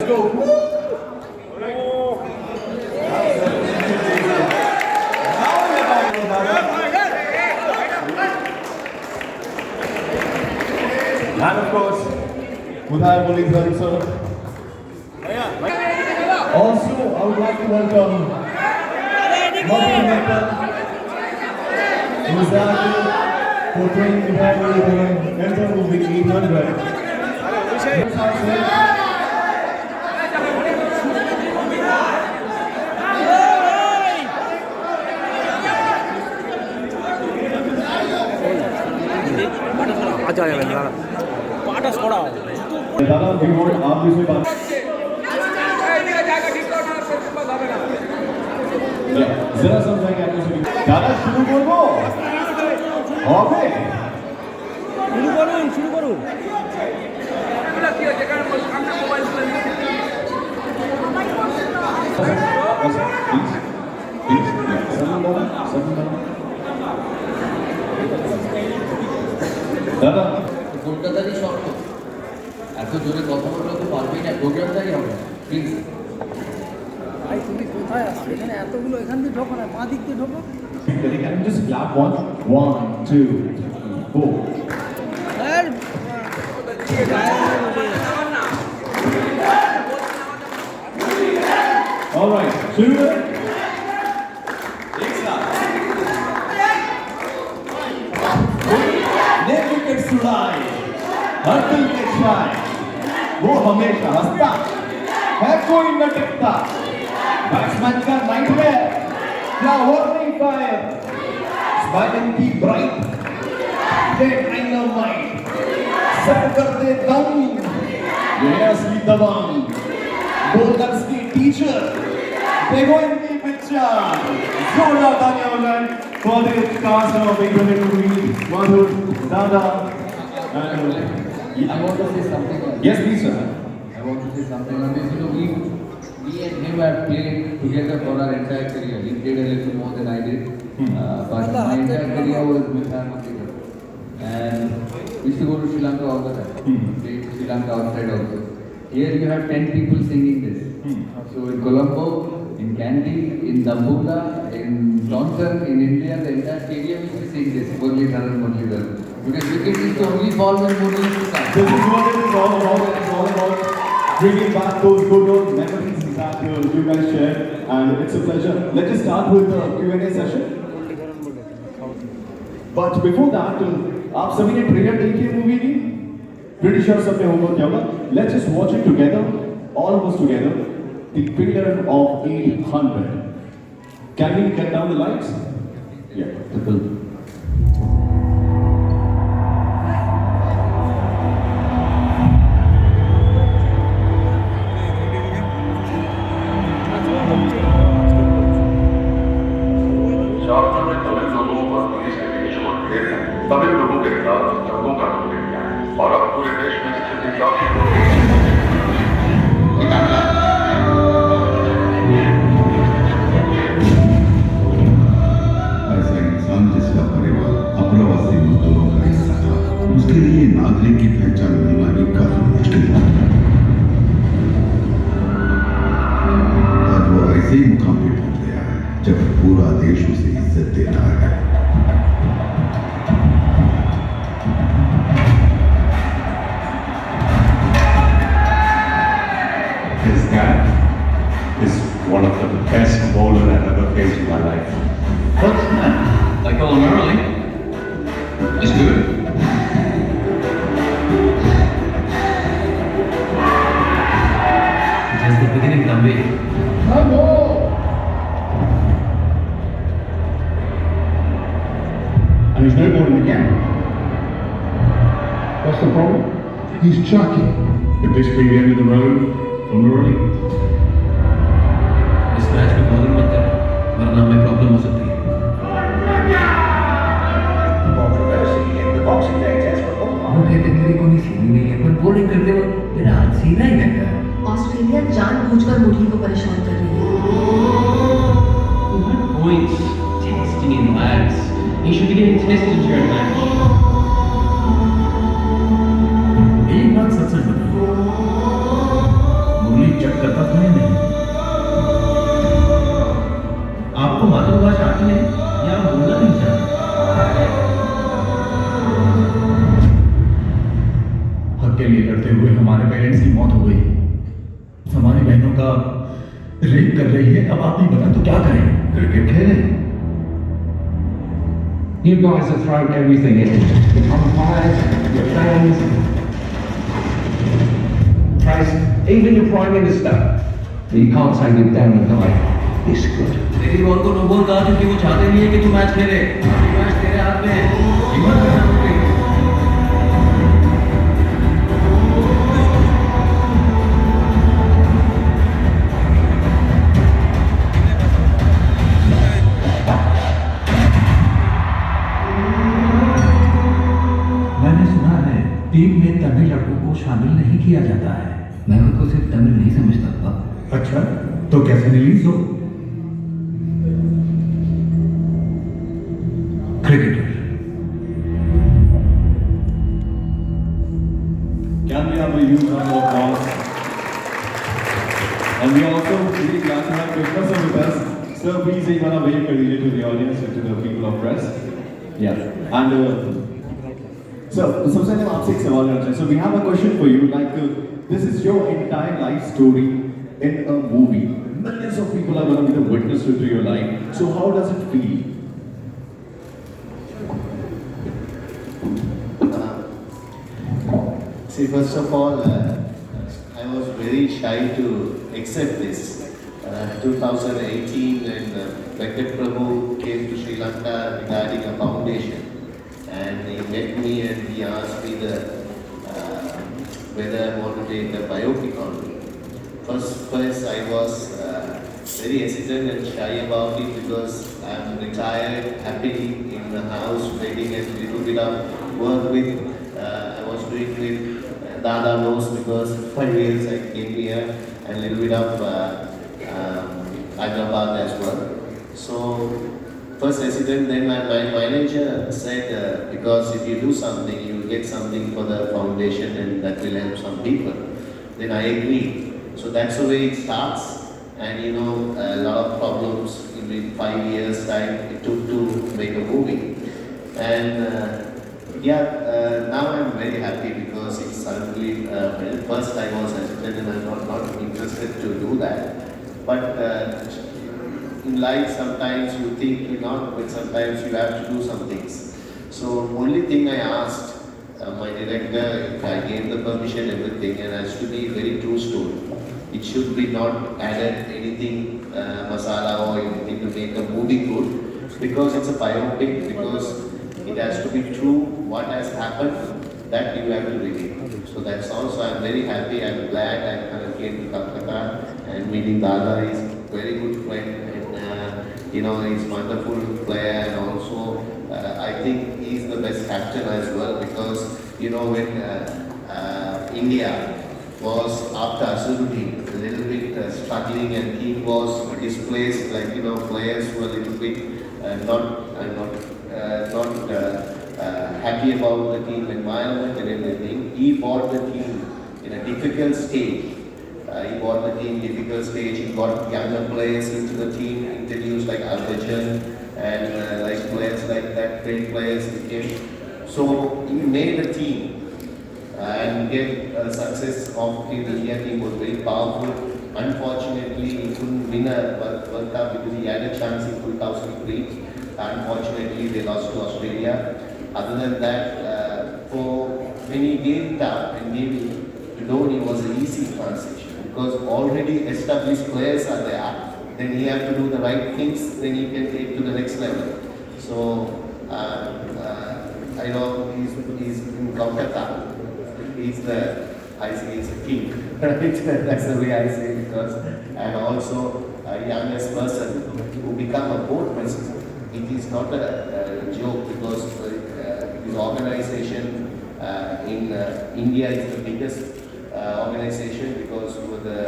And of course, Madhur. Also, I would like to welcome Mittal, who is acting portraying the Ganguly in the movie 800. दादा we want आप भी बात जरा समझाएंगे आपको सभी दादा शुरू করবো হবে শুরু করুন এগুলা কি আছে কারণ সামনে মোবাইল দাদা কলকাতারই শর্ত এত জোরে কথা বললে তো পারবেই না প্রোগ্রামটাই হবে প্লিজ ভাই তুমি কোথায় আসো এখানে এতগুলো এখান দিয়ে ঢোকো না মা দিক দিয়ে ঢোকো can you just clap one 1 2 4 sir all right शुरू करें ने विकेट सुड़ाए हर दिल के छाए वो हमेशा हंसता है कोई न टिकता बैट्समैन का नाइटमेयर क्या हो नहीं पाए स्माइलिंग की ब्राइट डेड डायनामाइट सब कर दे दम ये है असली दबंग बोलर्स की टीचर देखो इनकी पिक्चर जोरदार तालियां बजाएं for the cast of Ganguly movie Madhur Dada and I want to say something yes please sir I want to say something on this. You know, we and him have played together for our entire career. He played a little more than I did, but my entire career was with him. And we used to go to Sri Lanka all the time. Played Sri Lanka outside also. Here you have 10 people singing this. So in Colombo, in Kandy, in Dambulla, in Johnson, in India, the entire stadium used to sing this. Muralidharan. Because Wicket is the only ball when Murali used to come. This is what it is all about. It's all about bringing back those good old memories that you guys shared, and it's a pleasure. Let's just start with the Q&A session. But before that, आप सभी ने trailer देखी है movie की? Pretty sure सबने homework किया होगा. Let's just watch it together, all of us together. The trailer of 800. Can we get down the lights? Yeah, the film. Tamil लोगों के खिलाफ जंगों का रूप ले लिया है और अब पूरे देश में स्थिति काफी ऐसा इंसान जिसका परिवार अप्रवासी मजदूरों का हिस्सा था, उसके लिए नागरिक की पहचान मिलना भी काफी मुश्किल था। आज वो ऐसे ही मुकाम पे पहुंच गया है जब पूरा देश उसे इज्जत देता है। This guy is one of the best bowlers I've ever faced in my life. What's that? I call him early. He's good. Just the beginning, Thambi. Bravo! And he's no bowling again. What's the problem? He's chucking. Could this be the end of the road for Murali? इस match में bowling मत कर, वरना हमें problem हो सकती है। Controversy in the Boxing Day test for Oberoy. मुझे तेरी कोई सीधी नहीं है, पर बॉलिंग करते वक्त तेरा हाथ सीधा ही रहता है। ऑस्ट्रेलिया जानबूझकर मुरली को परेशान कर रही है। What points testing in lads? He should be getting tested during match. एक बात सच सच बताओ, मुरली रेप कर रही है, अब आप नहीं बता तो क्या करें? क्रिकेट खेलें। You guys have thrown everything in. The umpires, your fans, press, even your Prime Minister. But you can't take him down a guy this good. मेरी बॉल को नो बॉल कहा क्योंकि वो चाहते नहीं है कि तू मैच खेले। मैच तेरे हाथ में है। हिम्मत करना पड़ेगी। मैंने सुना है टीम में तमिल लड़कों को शामिल नहीं किया जाता है। मैं उनको सिर्फ तमिल नहीं समझता पापा। अच्छा, तो कैसे रिलीज हो? Cricketer. Can we have a huge round of applause? And we are also really glad to have Krishna with us. Sir, please एक बार wave कर दीजिए to the audience and to the people of press. Yeah. And so सबसे पहले हम आपसे एक सवाल करना चाहें. So we have a question for you. Like this is your entire life story in a movie. Millions of people are going to be the witness to your life. So how does it feel? See, first of all, I was very shy to accept this. 2018, when Wicket came to Sri Lanka regarding a foundation, and he met me and he asked me whether I want to take a biopic on me. First, I was very hesitant and shy about it because I'm retired, happily in the house, making a little bit of work with. I was doing with Dada knows because 5 years I came here and a little bit of Hyderabad as well. So first hesitant, then my manager said because if you do something, you will get something for the foundation and that will help some people. Then I agreed. So that's the way it starts. And you know, a lot of problems in 5 years time it took to make a movie. And now I'm very happy because it's suddenly, first I was hesitant and I'm not interested to do that. But in life sometimes you think you're not, but sometimes you have to do some things. So only thing I asked my director, if I gave the permission, everything, and it has to be very true story. It should be not added anything, masala or anything to make a movie good, because it's a biopic, because it has to be true, what has happened, that you have to reveal. So that's also, I'm very happy, I'm glad I came to Kolkata and meeting Dada. Is very good friend and you know, he's wonderful player, and also I think he's the best captain as well, because you know, when India was after Asuluddin, a little bit struggling, and he was displaced, like you know, players were a little bit not happy about the team environment and everything. He bought the team in a difficult stage. He bought the team difficult stage. He got younger players into the team, introduced like Arbajan and like players like that, great players became. So he made a team and get success of the Indian team was very powerful. Unfortunately, he couldn't win a World Cup because he had a chance in 2003. Unfortunately, they lost to Australia. Other than that, when he gave it up and gave it to Dhoni, was an easy transition because already established players are there. Then he has to do the right things, then he can take to the next level. So I know he's in Kolkata. He's I say he's a king. That's the way I say, because and also a youngest person who become a board president. It is not a joke, because his organization in India is the biggest organization, because with the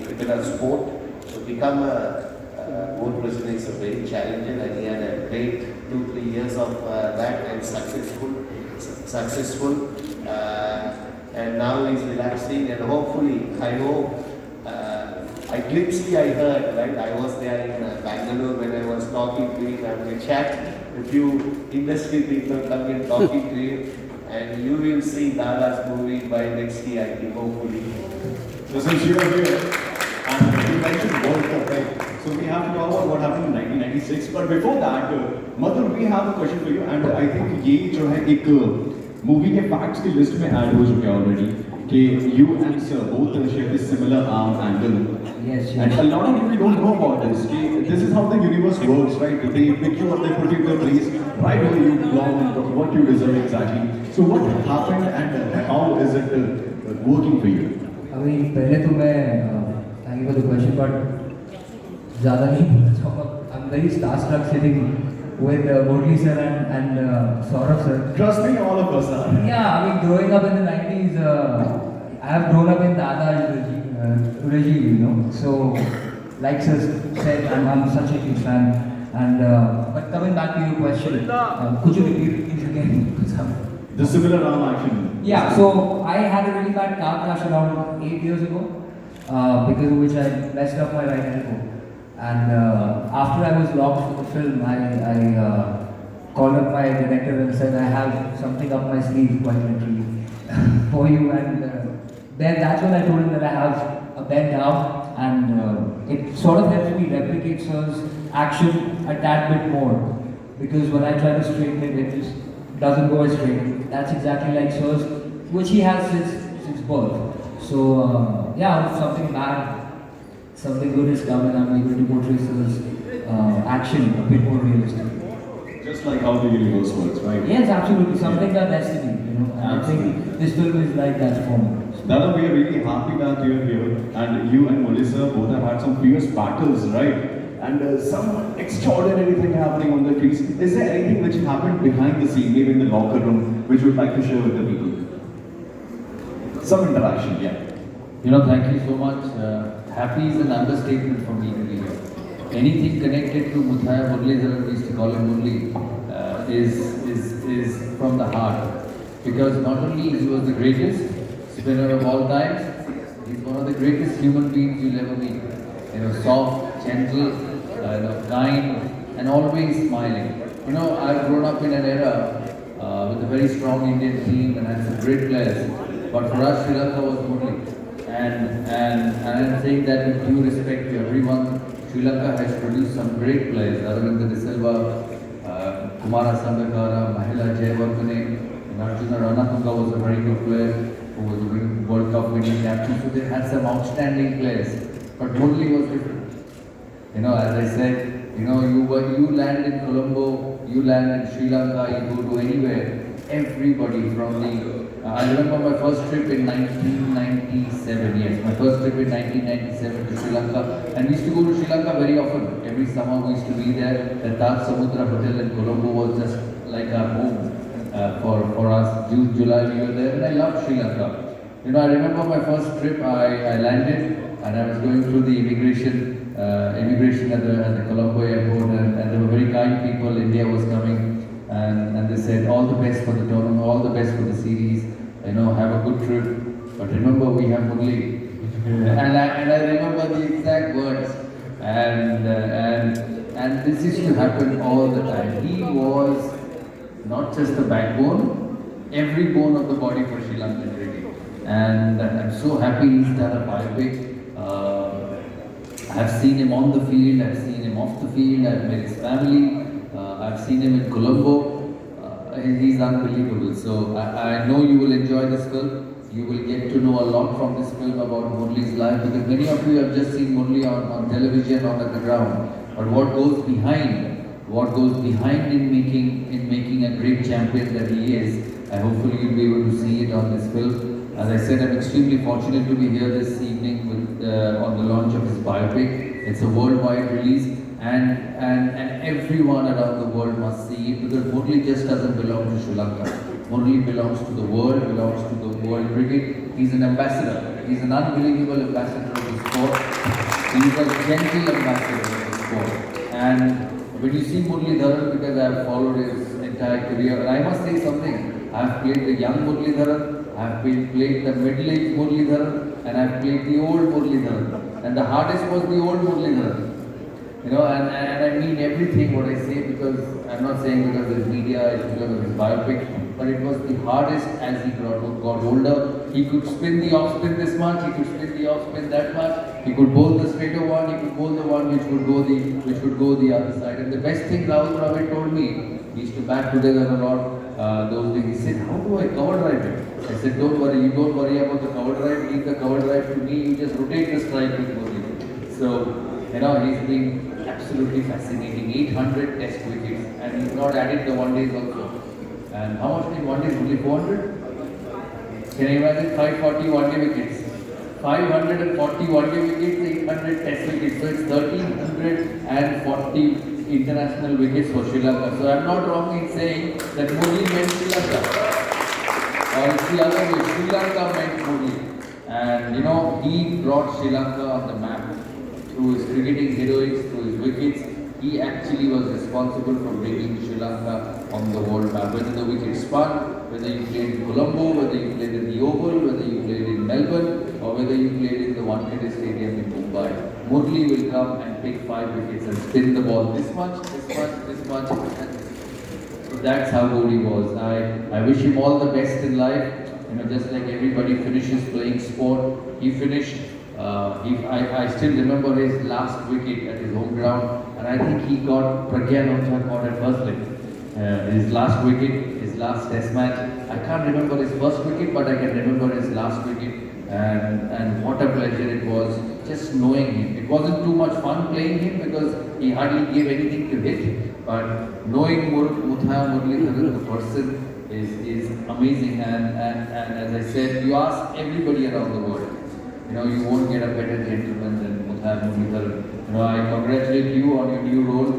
cricket sport. So become a board president is a very challenging, and he had a great 2-3 years of that and successful. And now he's relaxing, and hopefully, I hope, I heard, right? I was there in Bangalore when I was talking to him, and we chat, a few industry people come in talking to him, and you will see Dada's movie by next year, I think, hopefully. So since you are here, and So we have to talk about what happened in 1996. But before that, Madhur, we have a question for you. And I think ये जो है एक movie के facts की list में add हो चुके हैं already. कि you and sir both share this similar arm angle. Yes, And a lot of people don't know about this. This is how the universe works, right? They pick you up, they put you in the place right where you belong and what you deserve exactly. So what happened and how is it working for you? I mean, पहले तो मैं thank you for the question, but ज़्यादा नहीं बोलना चाहूँगा. I'm very starstruck sitting with Ganguly sir and Sourav sir. Trust me, all of us are. Yeah, I mean, growing up in the 90s, I have grown up in Dada's regime, you know. So, like sir said, I'm such a huge fan. And but coming back to your question, could you repeat it again? The similar arm action. Yeah, so I had a really bad car crash around 8 years ago, because of which I messed up my right elbow. And after I was locked for the film, I called up my director and said, I have something up my sleeve, quite literally, for you. And then that's when I told him that I have a bend arm, and it sort of helps me replicate Sir's action a tad bit more. Because when I try to straighten it, it just doesn't go as straight. That's exactly like Sir's, which he has since birth. So yeah, if something bad, something good is coming, I'm able to portray Sir's action a bit more realistic. Just like how the universe works, right? Yes, absolutely. Some things are destiny, you know. And I think this film is like that for me. Dada, we are really happy that you're here, and you and Melissa both have had some fierce battles, right? And some extraordinary thing happening on the crease. Is there anything which happened behind the scene, maybe in the locker room, which you would like to share with the people? Some interaction, yeah. You know, thank you so much. Happy is an understatement for me to be here. Anything connected to Muralidharan, we used to call him Murli, is from the heart. Because not only he was the greatest spinner of all time, he's one of the greatest human beings you'll ever meet. You know, soft, gentle, kind, and always smiling. You know, I've grown up in an era with a very strong Indian team and had some great players. But for us, Sri Lanka was Murli. And I'm saying that with due respect to everyone. Sri Lanka has produced some great players. Aravinda De Silva, Kumara Sangakkara, Mahela Jayawardene, and Arjuna Ranatunga was a very good player who was a World Cup winning captain. So they had some outstanding players. But Murli was different. You know, as I said, you know, you land in Colombo, you land in Sri Lanka, you go to anywhere. Everybody from the I remember my first trip in 1997, yes, my first trip in 1997 to Sri Lanka, and we used to go to Sri Lanka very often. Every summer we used to be there. The Taj Samudra Hotel in Colombo was just like our home for us. June, July we were there, and I loved Sri Lanka. You know, I remember my first trip, I landed, and I was going through the immigration at the Colombo airport, and there were very kind people. India was coming. And they said, all the best for the tournament, all the best for the series, you know, have a good trip. But remember, we have Murli. And I remember the exact words. And this used to happen all the time. He was not just the backbone, every bone of the body for Sri Lankan cricket. And I'm so happy he's done a biopic. I've seen him on the field, I've seen him off the field, I've met his family. I've seen him in Colombo. He's unbelievable. So I know you will enjoy this film. You will get to know a lot from this film about Murli's life, because many of you have just seen Murli on television or at the ground. But what goes behind in making a great champion that he is, I hopefully you'll be able to see it on this film. As I said, I'm extremely fortunate to be here this evening on the launch of his biopic. It's a worldwide release. And everyone around the world must see it, because Murli just doesn't belong to Sri Lanka. Murli belongs to the world, belongs to the world cricket. He's an ambassador. He's an unbelievable ambassador of the sport. He's a gentle ambassador of the sport. And when you see Muralidharan, because I have followed his entire career, and I must say something, I have played the young Muralidharan, I have played the middle-aged Muralidharan, and I have played the old Muralidharan. And the hardest was the old Muralidharan. You know, and I mean everything what I say, because I'm not saying because of his media, it's because of his biopic, but it was the hardest as he got older. He could spin the off spin this much, he could spin the off spin that much, he could bowl the straighter one, he could bowl the one which would go the other side. And the best thing Rahul Dravid told me, we used to bat together a lot those days. He said, how do I cover drive it? I said, don't worry, you don't worry about the cover drive, leave the cover drive to me, you just rotate the strike with Murali. So, you know, he's been absolutely fascinating. 800 test wickets, and he's not added the one days also. And how much in one days? Only 400? Can you imagine 540 one day wickets? 540 one day wickets, 800 test wickets. So it's 1340 international wickets for Sri Lanka. So I'm not wrong in saying that Murali meant Sri Lanka. Or it's the other way, Sri Lanka meant Murali. And you know, he brought Sri Lanka on the map through his cricketing heroics, through his wickets. He actually was responsible for bringing Sri Lanka on the world map. Whether the wicket spun, whether you played in Colombo, whether you played in the Oval, whether you played in Melbourne, or whether you played in the Wankhede Stadium in Mumbai, Murali will come and pick 5 wickets and spin the ball this much, this much, this much. So that's how good he was. I wish him all the best in life. You know, just like everybody finishes playing sport, he finished. I still remember his last wicket at his home ground, and I think he got caught at first leg. His last wicket, his last test match. I can't remember his first wicket, but I can remember his last wicket. And what a pleasure it was just knowing him. It wasn't too much fun playing him because he hardly gave anything to hit, but knowing Muralidharan, the person, is amazing. And as I said, you ask everybody around the world, you know, you won't get a better gentleman than Muralidharan. You know, I congratulate you on your new role.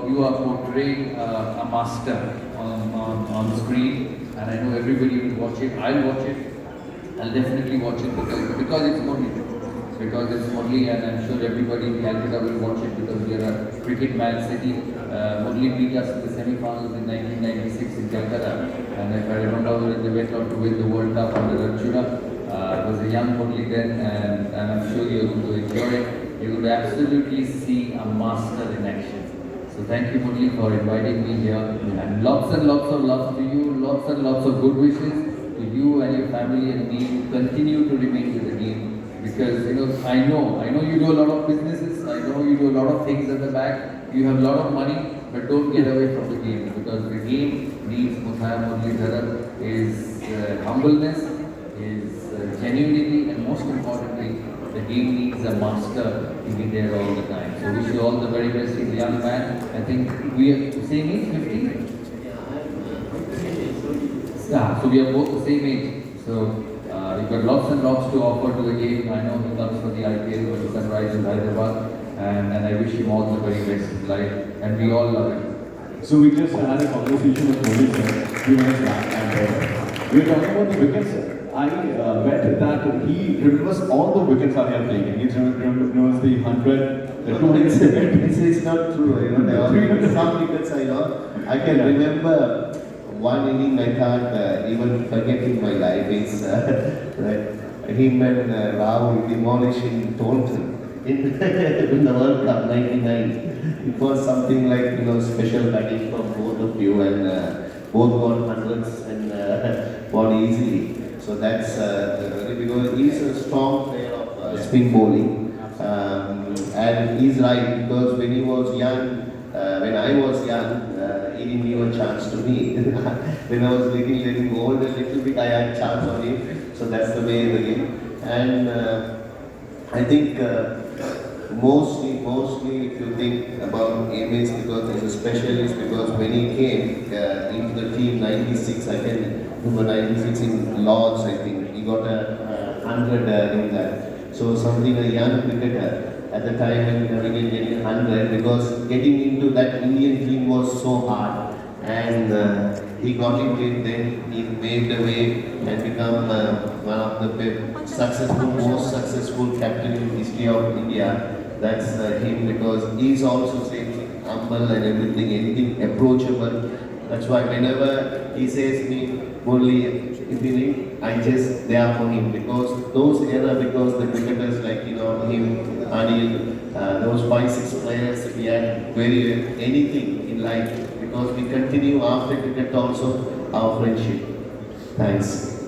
You are portraying a master on screen, and I know everybody will watch it. I'll watch it. I'll definitely watch it because it's Murali. Because it's Murali, and I'm sure everybody in Calcutta will watch it because we are a cricket man city. Murali beat us in the semi-finals in 1996 in Calcutta, and if I remember, they went on to win the World Cup under Arjuna. It was a young Murali then, and I'm sure you're going to enjoy it. You're going to absolutely see a master in action. So thank you, Murali, for inviting me here, and lots of love to you, lots and lots of good wishes to you and your family and me to continue to remain with the game. Because you know, I know you do a lot of businesses, I know you do a lot of things at the back, you have a lot of money, but don't get away from the game, because the game needs Muralidharan, is humbleness, is genuinity, and most importantly, the game needs a master to be there all the time. So wish you all the very best. He's a young man. I think we are same age, 50? Yeah, so we are both the same age. So you've got lots and lots to offer to the game. I know he comes for the IPL, for the Sunrise in Hyderabad, and I wish him all the very best in life, and we all love it. So we just had a conversation with Murali sir 3 minutes back, and we were talking about the wickets. I bet that he remembers all the wickets that he had played. He remembers the 100, the 200. It's not true. You know, there are some wickets I know. I can remember one inning I can't even forget in my life. It's him and Rahul demolishing Taunton in the World Cup '99. It was something like, you know, special batting from both of you, and both got hundreds and won easily. So that's because he's a strong player of spin bowling, and he's right, because when he was young, when I was young, he didn't give a chance to me. When I was little old, a little bit, I had a chance on him. So that's the way the game. And I think mostly if you think about him, is because he's a specialist, because when he came into the team 96, I can remember 96 in Lords, I think he got a 100 in that. So something, a young cricketer at the time when he getting 100, because getting into that Indian team was so hard, and he got into it. Then he made the way and become one of the most successful captain in the history of India. That's him, because he's also saying humble and everything, anything approachable. That's why whenever he says me, Murali, if you need, I just there for him, because those era, because the cricketers like, you know, him, Anil, those 5-6 players, we had very anything in life because we continue after cricket also our friendship. Thanks.